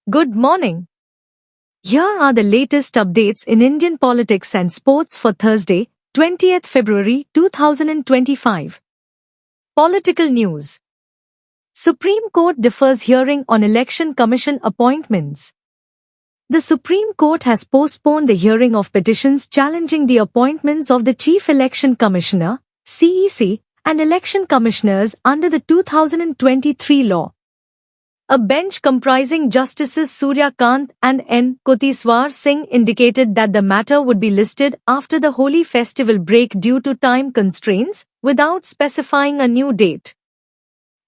Good morning. Here are the latest updates in Indian politics and sports for Thursday, 20th February 2025. Political news. Supreme Court defers hearing on Election Commission appointments. The Supreme Court has postponed the hearing of petitions challenging the appointments of the Chief Election Commissioner, CEC, and election commissioners under the 2023 law. A bench comprising Justices Surya Kant and N. Kotiswar Singh indicated that the matter would be listed after the Holi festival break due to time constraints, without specifying a new date.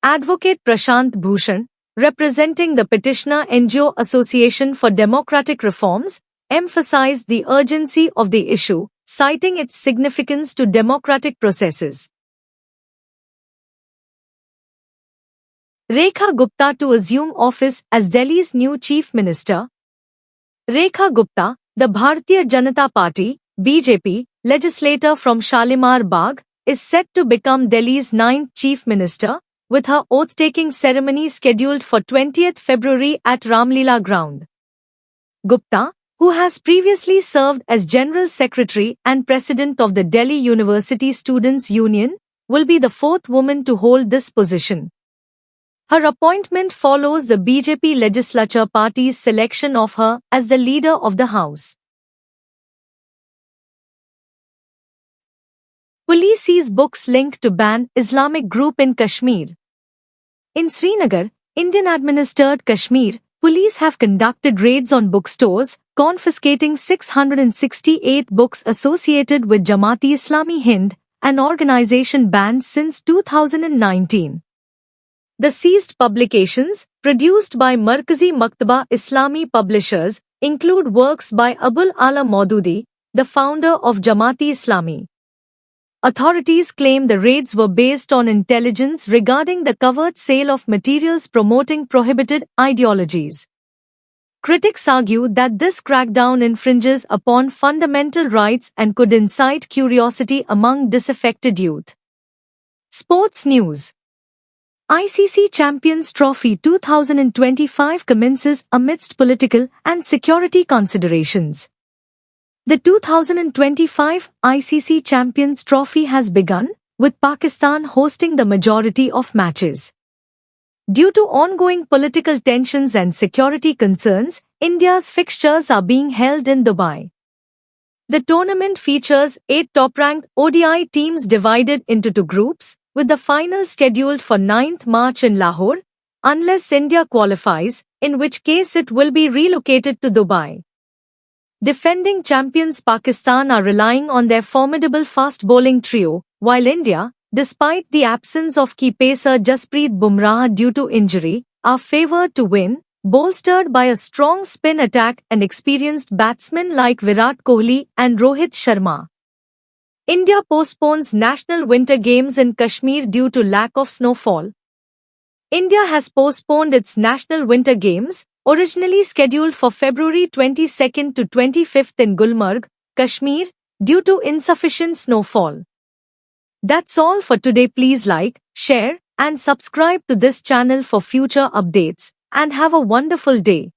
Advocate Prashant Bhushan, representing the petitioner NGO Association for Democratic Reforms, emphasized the urgency of the issue, citing its significance to democratic processes. Rekha Gupta to assume office as Delhi's new Chief Minister. Rekha Gupta, the Bharatiya Janata Party (BJP) legislator from Shalimar Bagh, is set to become Delhi's 9th Chief Minister, with her oath-taking ceremony scheduled for 20th February at Ramlila Ground. Gupta, who has previously served as General Secretary and President of the Delhi University Students' Union, will be the fourth woman to hold this position. Her appointment follows the BJP Legislature Party's selection of her as the leader of the House. Police seize books linked to banned Islamic group in Kashmir. In Srinagar, Indian-administered Kashmir, police have conducted raids on bookstores, confiscating 668 books associated with Jamaat-e-Islami Hind, an organization banned since 2019. The seized publications, produced by Markazi Maktaba Islami Publishers, include works by Abul Ala Maududi, the founder of Jamaat-e-Islami. Authorities claim the raids were based on intelligence regarding the covert sale of materials promoting prohibited ideologies. Critics argue that this crackdown infringes upon fundamental rights and could incite curiosity among disaffected youth. Sports news. ICC Champions Trophy 2025 commences amidst political and security considerations. The 2025 ICC Champions Trophy has begun, with Pakistan hosting the majority of matches. Due to ongoing political tensions and security concerns, India's fixtures are being held in Dubai. The tournament features 8 top-ranked ODI teams divided into 2 groups, with the final scheduled for 9th March in Lahore, unless India qualifies, in which case it will be relocated to Dubai. Defending champions Pakistan are relying on their formidable fast bowling trio, while India, despite the absence of key pacer Jasprit Bumrah due to injury, are favoured to win, bolstered by a strong spin attack and experienced batsmen like Virat Kohli and Rohit Sharma. India postpones National Winter Games in Kashmir due to lack of snowfall. India has postponed its National Winter Games, originally scheduled for February 22nd to 25th in Gulmarg, Kashmir, due to insufficient snowfall. That's all for today. Please like, share, and subscribe to this channel for future updates, and have a wonderful day.